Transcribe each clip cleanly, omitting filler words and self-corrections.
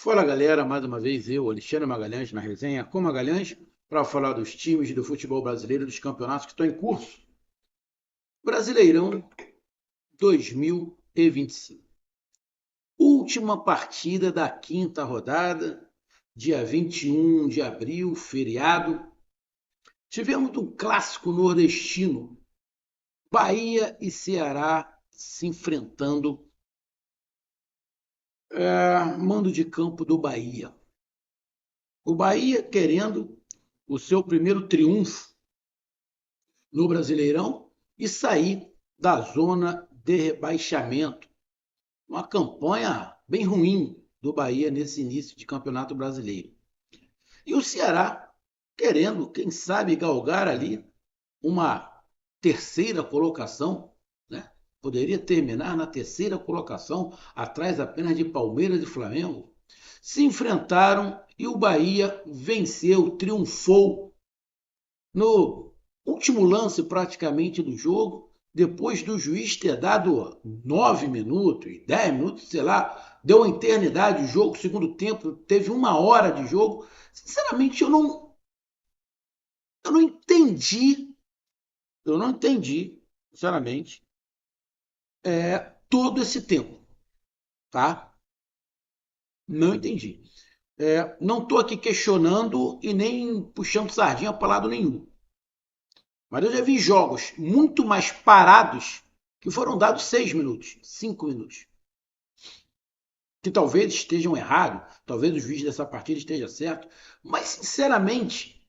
Fala galera, mais uma vez eu, Alexandre Magalhães, na resenha com Magalhães, para falar dos times do futebol brasileiro, dos campeonatos que estão em curso. Brasileirão 2025. Última partida da quinta rodada, dia 21 de abril, feriado. Tivemos um clássico nordestino, Bahia e Ceará se enfrentando. Mando de campo do Bahia. O Bahia querendo o seu primeiro triunfo no Brasileirão e sair da zona de rebaixamento. Uma campanha bem ruim do Bahia nesse início de Campeonato Brasileiro. E o Ceará querendo, quem sabe, galgar ali uma terceira colocação, né? Poderia terminar na terceira colocação, atrás apenas de Palmeiras e Flamengo. Se enfrentaram e o Bahia venceu, triunfou no último lance praticamente do jogo, depois do juiz ter dado 9 minutos, 10 minutos, sei lá, deu uma eternidade o jogo, segundo tempo, teve 1 hora de jogo. Sinceramente, eu não entendi, eu não entendi, sinceramente, todo esse tempo, tá? Não entendi. Não estou aqui questionando e nem puxando sardinha para lado nenhum. Mas eu já vi jogos muito mais parados que foram dados 6 minutos, 5 minutos. Que talvez estejam errados, talvez o juiz dessa partida esteja certo, mas sinceramente,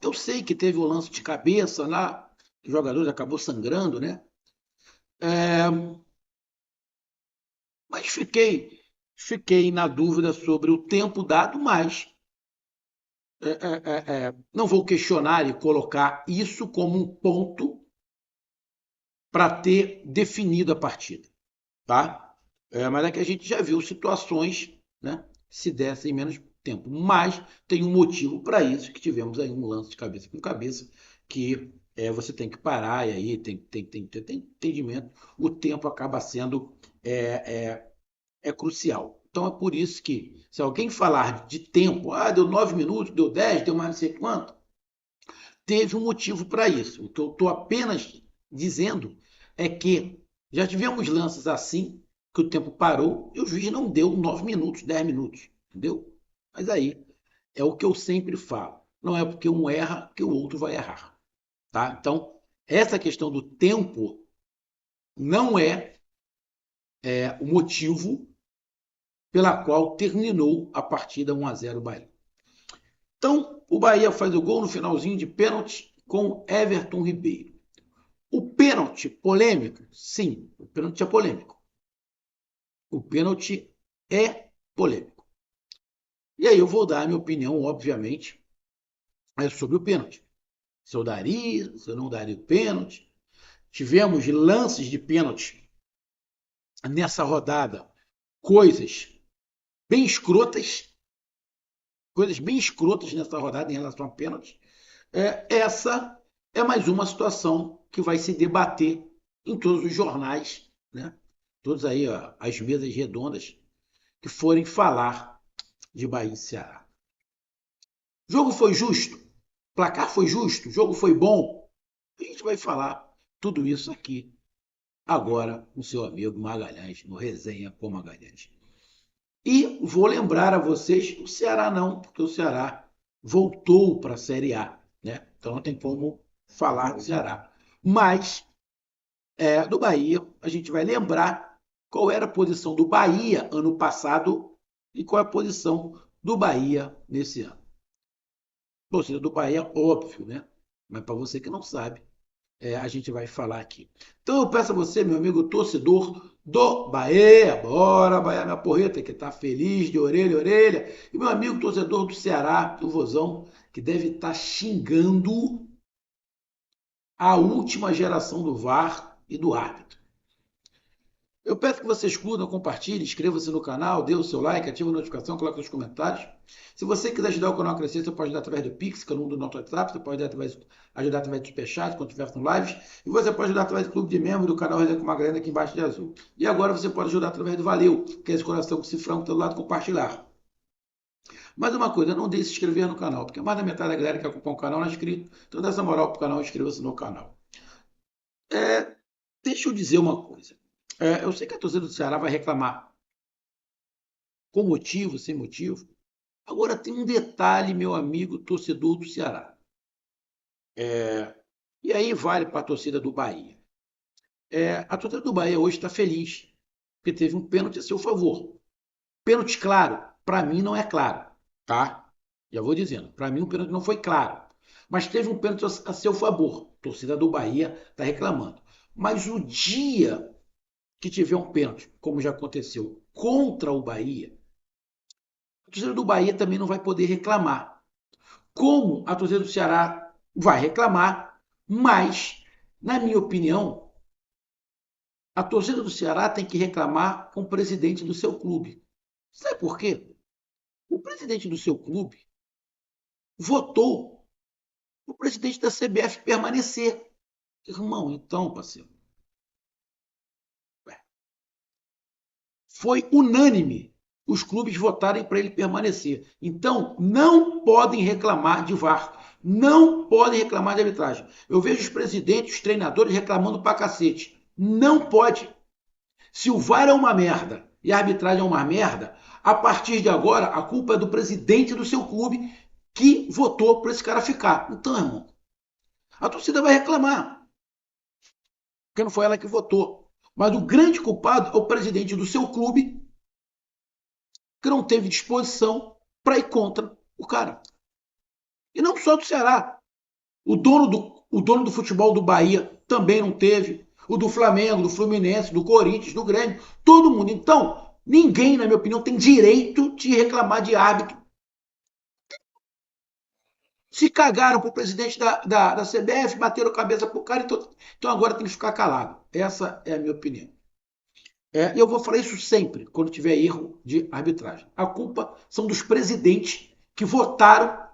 eu sei que teve o lance de cabeça lá, que o jogador acabou sangrando, né? É, mas fiquei na dúvida sobre o tempo dado, mas não vou questionar e colocar isso como um ponto para ter definido a partida, tá? Mas é que a gente já viu situações, né, se dessem menos tempo. Mas tem um motivo para isso, que tivemos aí um lance de cabeça com cabeça, que você tem que parar e aí tem entendimento. O tempo acaba sendo crucial. Então é por isso que, se alguém falar de tempo, deu 9 minutos, deu 10, deu mais não sei quanto, teve um motivo para isso. O que eu estou apenas dizendo é que já tivemos lances assim, que o tempo parou e o juiz não deu 9 minutos, 10 minutos, entendeu? Mas aí é o que eu sempre falo. Não é porque um erra que o outro vai errar, tá? Então, essa questão do tempo não é o motivo pela qual terminou a partida 1-0 Bahia. Então, o Bahia faz o gol no finalzinho de pênalti com Everton Ribeiro. O pênalti polêmico? Sim, o pênalti é polêmico. O pênalti é polêmico. E aí eu vou dar a minha opinião, obviamente, sobre o pênalti. Se eu daria, se eu não daria o pênalti. Tivemos lances de pênalti nessa rodada, coisas bem escrotas, coisas bem escrotas nessa rodada em relação a pênalti. Essa é mais uma situação que vai se debater em todos os jornais, né? Todas aí ó, as mesas redondas que forem falar de Bahia e Ceará. O jogo foi justo? O placar foi justo? O jogo foi bom? A gente vai falar tudo isso aqui agora com seu amigo Magalhães, no Resenha com Magalhães. E vou lembrar a vocês, o Ceará não, porque o Ceará voltou para a Série A, né? Então não tem como falar do Ceará. Mas do Bahia, a gente vai lembrar qual era a posição do Bahia ano passado e qual é a posição do Bahia nesse ano. Torcida do Bahia, óbvio, né? Mas para você que não sabe, a gente vai falar aqui. Então eu peço a você, meu amigo torcedor do Bahia, bora Bahia na porreta, que tá feliz de orelha a orelha, e meu amigo torcedor do Ceará, do Vozão, que deve estar xingando a última geração do VAR e do árbitro. Eu peço que vocês curtam, compartilhem, inscrevam-se no canal, dê o seu like, ative a notificação, coloque nos comentários. Se você quiser ajudar o canal a crescer, você pode ajudar através do Pix, que é o número do nosso WhatsApp, você pode ajudar através do Superchat, quando estiver no lives, e você pode ajudar através do clube de membros do canal Resenha com Magrela aqui embaixo de azul. E agora você pode ajudar através do Valeu, que é esse coração com cifrão do lado, compartilhar. Mais uma coisa, não deixe de se inscrever no canal, porque mais da metade da galera que acompanha o canal não é inscrito, então dá essa moral pro canal, inscreva-se no canal. Deixa eu dizer uma coisa. Eu sei que a torcida do Ceará vai reclamar com motivo, sem motivo. Agora tem um detalhe, meu amigo torcedor do Ceará. E aí vale para a torcida do Bahia. A torcida do Bahia hoje está feliz, porque teve um pênalti a seu favor. Pênalti claro, para mim não é claro, tá? Já vou dizendo, para mim o pênalti não foi claro. Mas teve um pênalti a seu favor. A torcida do Bahia está reclamando. Mas o dia que tiver um pênalti, como já aconteceu, contra o Bahia, a torcida do Bahia também não vai poder reclamar. Como a torcida do Ceará vai reclamar, mas, na minha opinião, a torcida do Ceará tem que reclamar com o presidente do seu clube. Sabe por quê? O presidente do seu clube votou o presidente da CBF permanecer. Irmão, então, parceiro, foi unânime os clubes votarem para ele permanecer. Então, não podem reclamar de VAR. Não podem reclamar de arbitragem. Eu vejo os presidentes, os treinadores reclamando pra cacete. Não pode. Se o VAR é uma merda e a arbitragem é uma merda, a partir de agora a culpa é do presidente do seu clube que votou para esse cara ficar. Então, irmão, a torcida vai reclamar, porque não foi ela que votou. Mas o grande culpado é o presidente do seu clube que não teve disposição para ir contra o cara. E não só do Ceará. O dono do futebol do Bahia também não teve. O do Flamengo, do Fluminense, do Corinthians, do Grêmio. Todo mundo. Então, ninguém, na minha opinião, tem direito de reclamar de árbitro. Se cagaram pro presidente da CBF, bateram a cabeça pro cara, então agora tem que ficar calado. Essa é a minha opinião. E eu vou falar isso sempre, quando tiver erro de arbitragem. A culpa são dos presidentes que votaram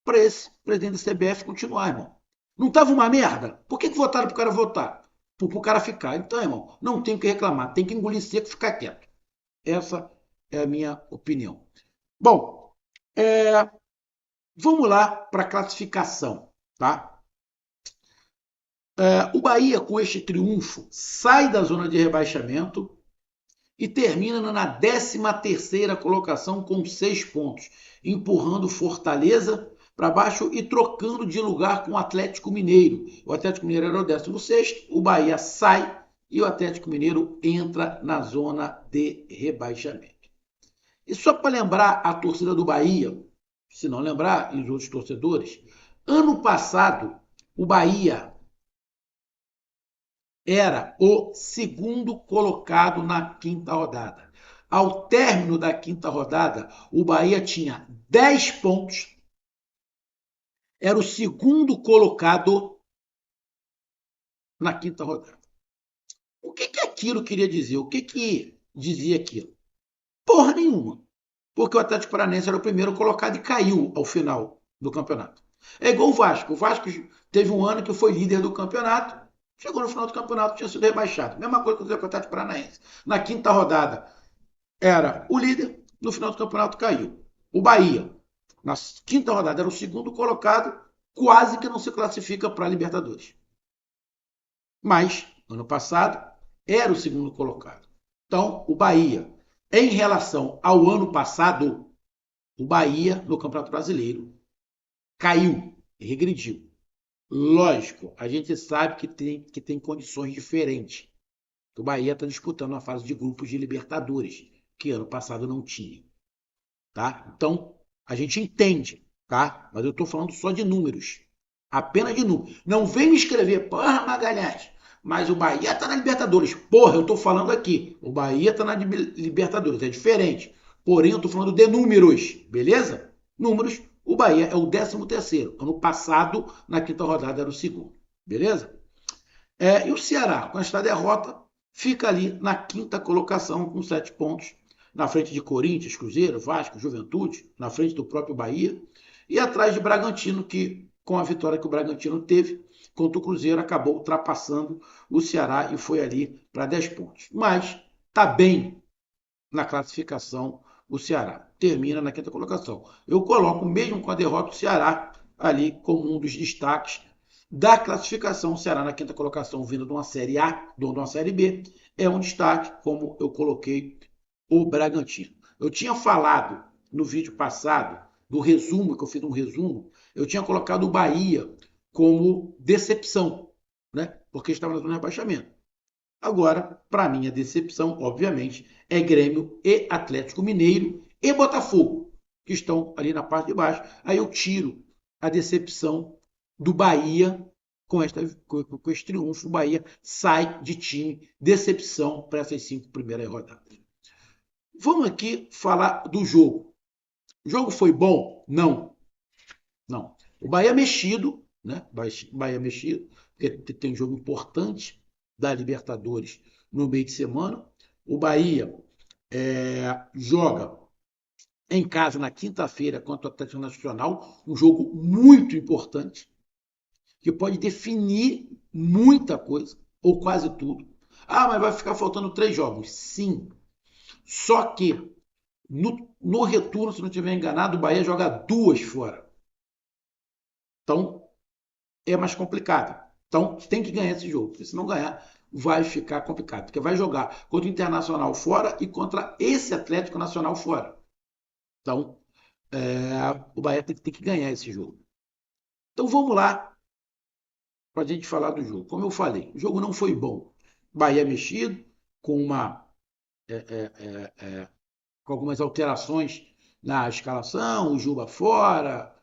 para esse presidente da CBF continuar, irmão. Não estava uma merda? Por que votaram para o cara votar? Para o cara ficar. Então, irmão, não tem o que reclamar. Tem que engolir seco e ficar quieto. Essa é a minha opinião. Bom, vamos lá para a classificação, tá? O Bahia, com este triunfo, sai da zona de rebaixamento e termina na 13ª colocação com 6 pontos, empurrando Fortaleza para baixo e trocando de lugar com o Atlético Mineiro. O Atlético Mineiro era o 16º, o Bahia sai e o Atlético Mineiro entra na zona de rebaixamento. E só para lembrar a torcida do Bahia, se não lembrar, e os outros torcedores, ano passado o Bahia era o segundo colocado na 5ª rodada. Ao término da 5ª rodada, o Bahia tinha 10 pontos, era o segundo colocado na 5ª rodada. O que aquilo queria dizer? O que dizia aquilo? Porra nenhuma. Porque o Atlético Paranaense era o primeiro colocado e caiu ao final do campeonato. É igual o Vasco. O Vasco teve um ano que foi líder do campeonato, chegou no final do campeonato, tinha sido rebaixado. Mesma coisa que o Atlético Paranaense. Na 5ª rodada era o líder, no final do campeonato caiu. O Bahia, na 5ª rodada, era o segundo colocado, quase que não se classifica para a Libertadores. Mas, ano passado, era o segundo colocado. Então, o Bahia, em relação ao ano passado, o Bahia, no Campeonato Brasileiro, caiu, regrediu. Lógico, a gente sabe que tem condições diferentes. O Bahia está disputando uma fase de grupos de Libertadores, que ano passado não tinha. Tá? Então, a gente entende, tá? Mas eu estou falando só de números. Apenas de números. Não vem me escrever, porra, Magalhães, mas o Bahia está na Libertadores. Porra, eu estou falando aqui. O Bahia está na Libertadores, é diferente. Porém, eu estou falando de números, beleza? Números, o Bahia é o 13º. Ano passado, na 5ª rodada, era o segundo. Beleza? E o Ceará, com esta derrota, fica ali na quinta colocação com 7 pontos, na frente de Corinthians, Cruzeiro, Vasco, Juventude, na frente do próprio Bahia, e atrás de Bragantino, que com a vitória que o Bragantino teve contra o Cruzeiro, acabou ultrapassando o Ceará e foi ali para 10 pontos. Mas está bem na classificação o Ceará. Termina na quinta colocação. Eu coloco, mesmo com a derrota, o Ceará ali como um dos destaques da classificação. O Ceará na quinta colocação, vindo de uma Série A, de uma Série B, é um destaque, como eu coloquei o Bragantino. Eu tinha falado no vídeo passado, do resumo, que eu fiz um resumo, eu tinha colocado o Bahia como decepção, né? Porque estava na zona de rebaixamento. Agora, para mim, a decepção, obviamente, é Grêmio e Atlético Mineiro e Botafogo, que estão ali na parte de baixo. Aí eu tiro a decepção do Bahia com esse triunfo. O Bahia sai de time, decepção para essas 5 primeiras rodadas. Vamos aqui falar do jogo. O jogo foi bom? Não. Não. O Bahia mexido, né? Bahia mexido, porque tem um jogo importante da Libertadores no meio de semana. O Bahia joga em casa na quinta-feira contra o Atlético Nacional, um jogo muito importante, que pode definir muita coisa, ou quase tudo. Ah, mas vai ficar faltando 3 jogos. Sim. Só que no retorno, se não estiver enganado, o Bahia joga 2 fora. Então, é mais complicado. Então, tem que ganhar esse jogo, porque se não ganhar, vai ficar complicado. Porque vai jogar contra o Internacional fora e contra esse Atlético Nacional fora. Então, o Bahia tem que ganhar esse jogo. Então, vamos lá para a gente falar do jogo. Como eu falei, o jogo não foi bom. Bahia mexido, com com algumas alterações na escalação, o Juba fora,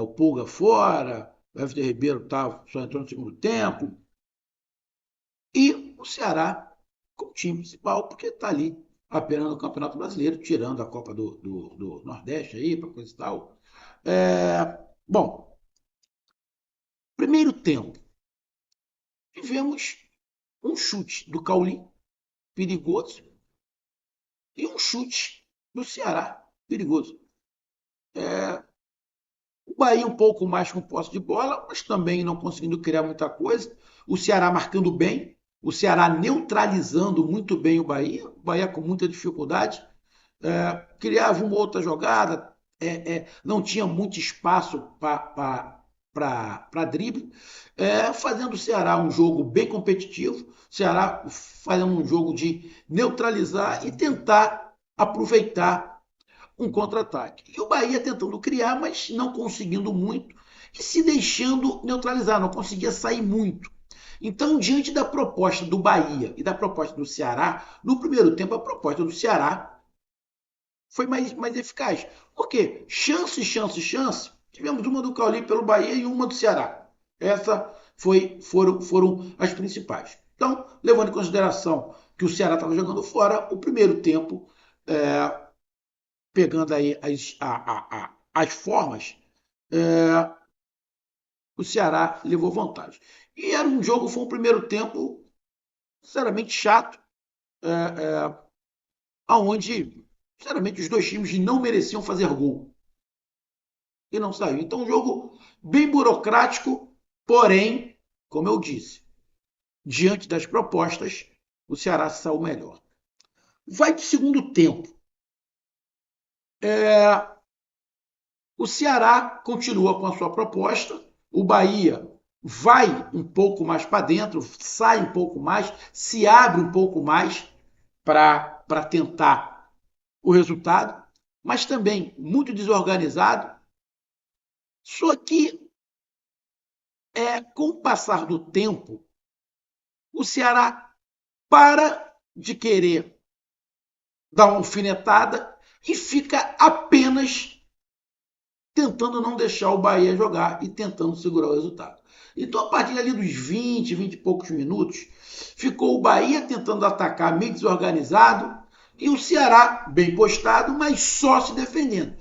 o Pulga fora, o Everton Ribeiro só entrou no segundo tempo. E o Ceará como time principal, porque está ali apenas no Campeonato Brasileiro, tirando a Copa do Nordeste aí, para coisa e tal. Bom, primeiro tempo, tivemos um chute do Cauli, perigoso, e um chute do Ceará, perigoso. O Bahia um pouco mais com posse de bola, mas também não conseguindo criar muita coisa. O Ceará marcando bem, o Ceará neutralizando muito bem o Bahia com muita dificuldade. Criava uma outra jogada, não tinha muito espaço para drible, fazendo o Ceará um jogo bem competitivo, o Ceará fazendo um jogo de neutralizar e tentar aproveitar um contra-ataque. E o Bahia tentando criar, mas não conseguindo muito e se deixando neutralizar, não conseguia sair muito. Então, diante da proposta do Bahia e da proposta do Ceará, no primeiro tempo a proposta do Ceará foi mais eficaz. Por quê? Chance, chance, chance. Tivemos uma do Cauli pelo Bahia e uma do Ceará. Essa foram as principais. Então, levando em consideração que o Ceará estava jogando fora, o primeiro tempo, pegando aí as formas, o Ceará levou vantagem. E era um jogo, foi um primeiro tempo, sinceramente, chato, aonde, sinceramente, os dois times não mereciam fazer gol. E não saiu. Então, um jogo bem burocrático, porém, como eu disse, diante das propostas, o Ceará saiu melhor. Vai de segundo tempo. O Ceará continua com a sua proposta, o Bahia vai um pouco mais para dentro, sai um pouco mais, se abre um pouco mais para tentar o resultado, mas também muito desorganizado. Só que, com o passar do tempo, o Ceará para de querer dar uma alfinetada e fica apenas tentando não deixar o Bahia jogar e tentando segurar o resultado. Então, a partir ali dos 20 e poucos minutos, ficou o Bahia tentando atacar meio desorganizado e o Ceará bem postado, mas só se defendendo.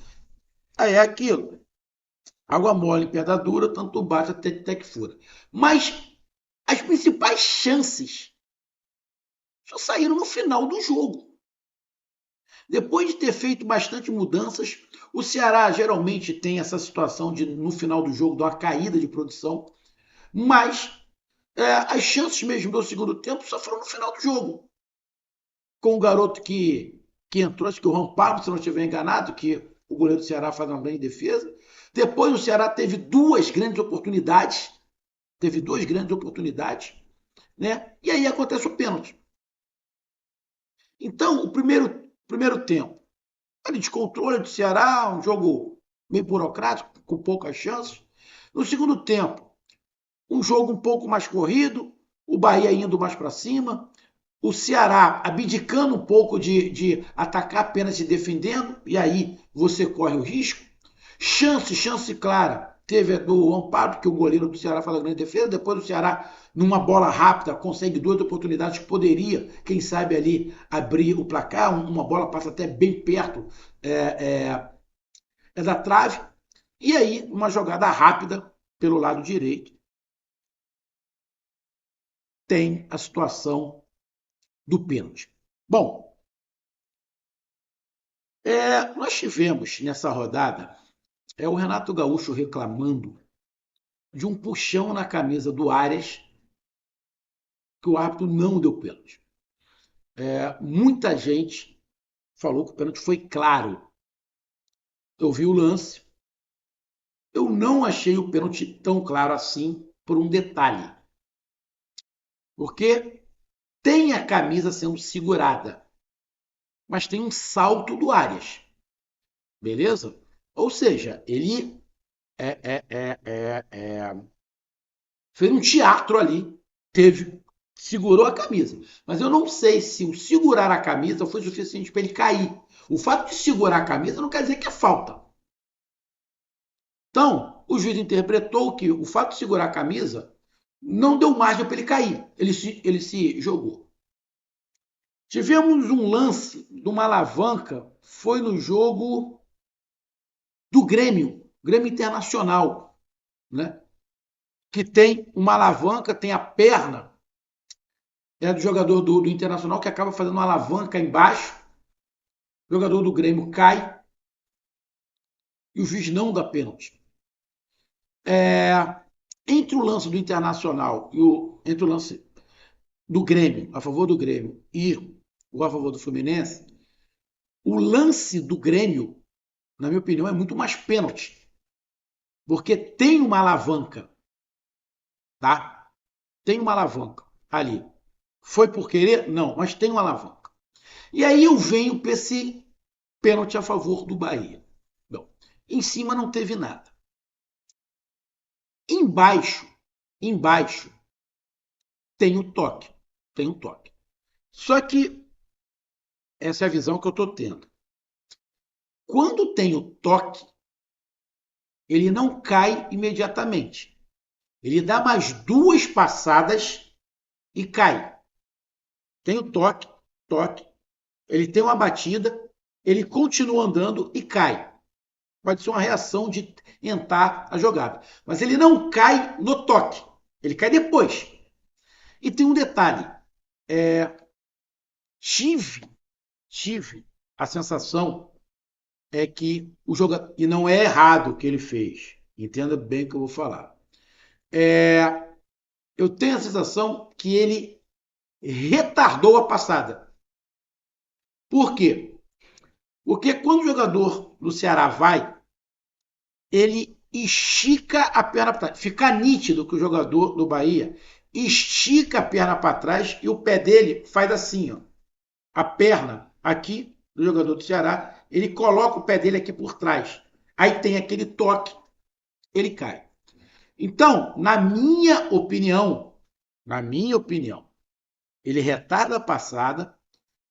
Aí é aquilo. Água mole em pedra dura, tanto bate até que fura. Mas as principais chances só saíram no final do jogo. Depois de ter feito bastante mudanças, o Ceará geralmente tem essa situação de, no final do jogo, dar uma caída de produção, mas as chances mesmo do segundo tempo só foram no final do jogo. Com o garoto que entrou, acho que o Ramparo, se não estiver enganado, que o goleiro do Ceará faz uma grande defesa. Depois o Ceará teve duas grandes oportunidades, né? E aí acontece o pênalti. Então, o primeiro tempo, ali descontrole do Ceará, um jogo meio burocrático, com poucas chances. No segundo tempo, um jogo um pouco mais corrido, o Bahia indo mais para cima, o Ceará abdicando um pouco de atacar apenas se defendendo, e aí você corre o risco. Chance clara. Teve a do Amparo, que o goleiro do Ceará faz a grande defesa. Depois o Ceará, numa bola rápida, consegue duas oportunidades que poderia, quem sabe, ali abrir o placar. Uma bola passa até bem perto da trave. E aí, uma jogada rápida pelo lado direito, tem a situação do pênalti. Bom, nós tivemos nessa rodada o Renato Gaúcho reclamando de um puxão na camisa do Arias, que o árbitro não deu pênalti. Muita gente falou que o pênalti foi claro. Eu vi o lance, eu não achei o pênalti tão claro assim por um detalhe. Porque tem a camisa sendo segurada, mas tem um salto do Arias. Beleza? Ou seja, ele fez um teatro ali, segurou a camisa. Mas eu não sei se o segurar a camisa foi suficiente para ele cair. O fato de segurar a camisa não quer dizer que é falta. Então, o juiz interpretou que o fato de segurar a camisa não deu margem para ele cair. Ele se jogou. Tivemos um lance de uma alavanca, foi no jogo do Grêmio Internacional, né? Que tem uma alavanca, tem a perna do jogador do Internacional que acaba fazendo uma alavanca embaixo. O jogador do Grêmio cai e o juiz não dá pênalti. Entre o lance do Internacional entre o lance do Grêmio, a favor do Grêmio, e o a favor do Fluminense, o lance do Grêmio, na minha opinião, é muito mais pênalti. Porque tem uma alavanca, tá? Tem uma alavanca ali. Foi por querer? Não, mas tem uma alavanca. E aí eu venho para esse pênalti a favor do Bahia. Bom, em cima não teve nada. Embaixo tem o toque. Tem um toque. Só que essa é a visão que eu estou tendo. Quando tem o toque, ele não cai imediatamente. Ele dá mais duas passadas e cai. Tem o toque. Ele tem uma batida, ele continua andando e cai. Pode ser uma reação de entrar a jogada. Mas ele não cai no toque. Ele cai depois. E tem um detalhe. Tive a sensação que o jogador. E não é errado o que ele fez. Entenda bem o que eu vou falar. Eu tenho a sensação que ele retardou a passada. Por quê? Porque quando o jogador do Ceará vai, ele estica a perna para trás. Fica nítido que o jogador do Bahia estica a perna para trás e o pé dele faz assim, ó. A perna aqui do jogador do Ceará, ele coloca o pé dele aqui por trás. Aí tem aquele toque, ele cai. Então, na minha opinião, ele retarda a passada,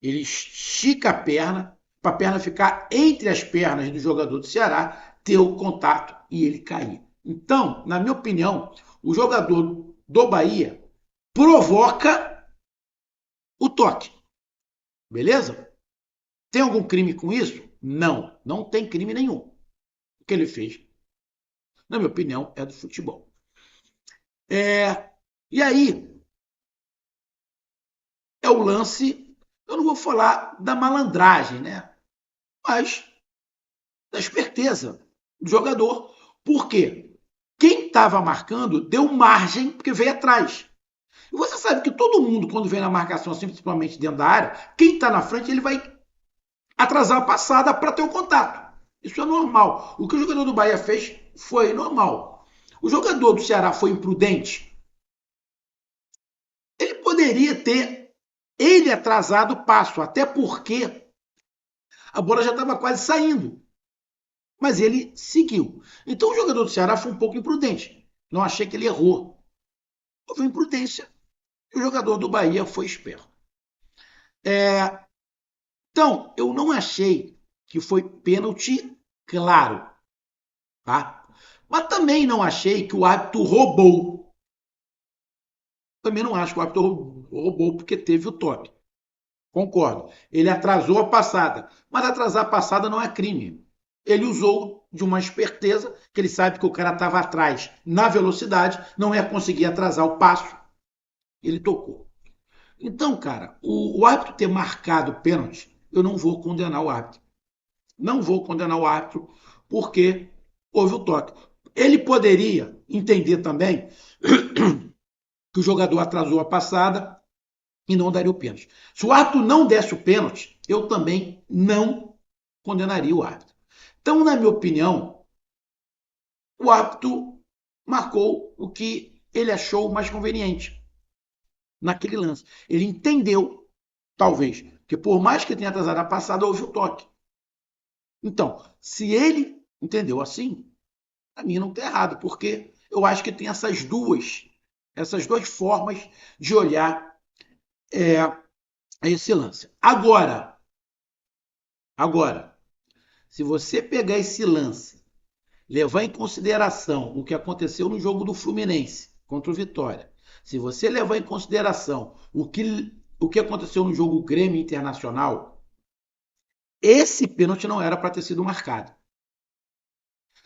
ele estica a perna, para a perna ficar entre as pernas do jogador do Ceará, ter o contato e ele cair. Então, na minha opinião, o jogador do Bahia provoca o toque. Beleza? Tem algum crime com isso? Não, não tem crime nenhum. O que ele fez, na minha opinião, é do futebol. E aí, é o lance, eu não vou falar da malandragem, né? Mas da esperteza do jogador. Por quê? Quem estava marcando deu margem porque veio atrás. E você sabe que todo mundo, quando vem na marcação, assim, principalmente dentro da área, quem está na frente, ele vai atrasar a passada para ter o contato. Isso é normal. O que o jogador do Bahia fez foi normal. O jogador do Ceará foi imprudente. Ele poderia ter ele atrasado o passo, até porque a bola já estava quase saindo. Mas ele seguiu. Então o jogador do Ceará foi um pouco imprudente. Não achei que ele errou. Houve imprudência. E o jogador do Bahia foi esperto. Então, eu não achei que foi pênalti claro, tá? Mas também não achei que o árbitro roubou. Também não acho que o árbitro roubou porque teve o toque. Concordo. Ele atrasou a passada. Mas atrasar a passada não é crime. Ele usou de uma esperteza, que ele sabe que o cara estava atrás na velocidade, não ia conseguir atrasar o passo. Ele tocou. Então, cara, o árbitro ter marcado o pênalti, eu não vou condenar o árbitro. Não vou condenar o árbitro porque houve o toque. Ele poderia entender também que o jogador atrasou a passada e não daria o pênalti. Se o árbitro não desse o pênalti, eu também não condenaria o árbitro. Então, na minha opinião, o árbitro marcou o que ele achou mais conveniente naquele lance. Ele entendeu, talvez, que por mais que tenha atrasado a passada, houve o toque. Então, se ele entendeu assim, para mim não está errado, porque eu acho que tem essas duas formas de olhar esse lance. Agora, se você pegar esse lance, levar em consideração o que aconteceu no jogo do Fluminense contra o Vitória, se você levar em consideração o que aconteceu no jogo Grêmio Internacional, esse pênalti não era para ter sido marcado.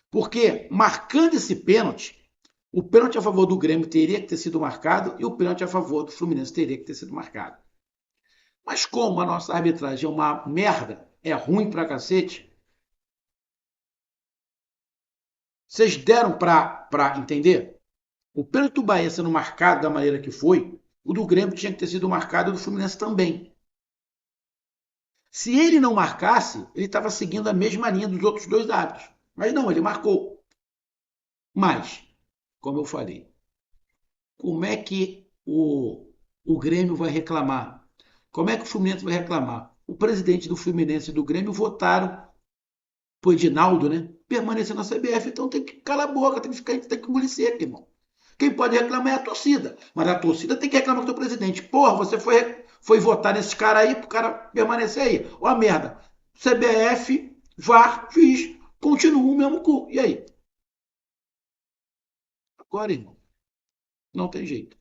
Porque marcando esse pênalti, o pênalti a favor do Grêmio teria que ter sido marcado e o pênalti a favor do Fluminense teria que ter sido marcado. Mas como a nossa arbitragem é uma merda, é ruim pra cacete, vocês deram pra entender? O pênalti do Bahia sendo marcado da maneira que foi, o do Grêmio tinha que ter sido marcado e o do Fluminense também. Se ele não marcasse, ele estava seguindo a mesma linha dos outros dois árbitros. Mas não, ele marcou. Mas, como eu falei, como é que o Grêmio vai reclamar? Como é que o Fluminense vai reclamar? O presidente do Fluminense e do Grêmio votaram pro Edinaldo, né? Permanecer na CBF, então tem que calar a boca, tem que engolir seco, irmão. Quem pode reclamar é a torcida, mas a torcida tem que reclamar com o teu presidente. Porra, você foi votar nesse cara aí pro cara permanecer aí. Ó a merda. CBF, VAR, juiz, continua o mesmo cu. E aí? Agora, irmão, não tem jeito.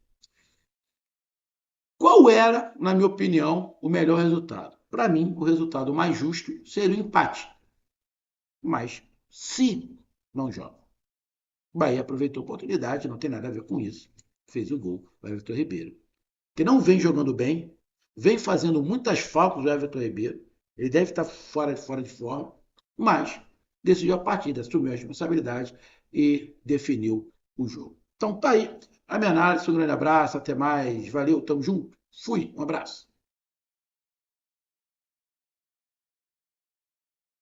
Qual era, na minha opinião, o melhor resultado? Para mim, o resultado mais justo seria o empate. Mas, se não joga, o Bahia aproveitou a oportunidade, não tem nada a ver com isso. Fez o gol, o Everton Ribeiro. Que não vem jogando bem, vem fazendo muitas faltas o Everton Ribeiro. Ele deve estar fora de forma, mas decidiu a partida, assumiu a responsabilidade e definiu o jogo. Então tá aí a minha análise, um grande abraço, até mais, valeu, tamo junto, fui, um abraço.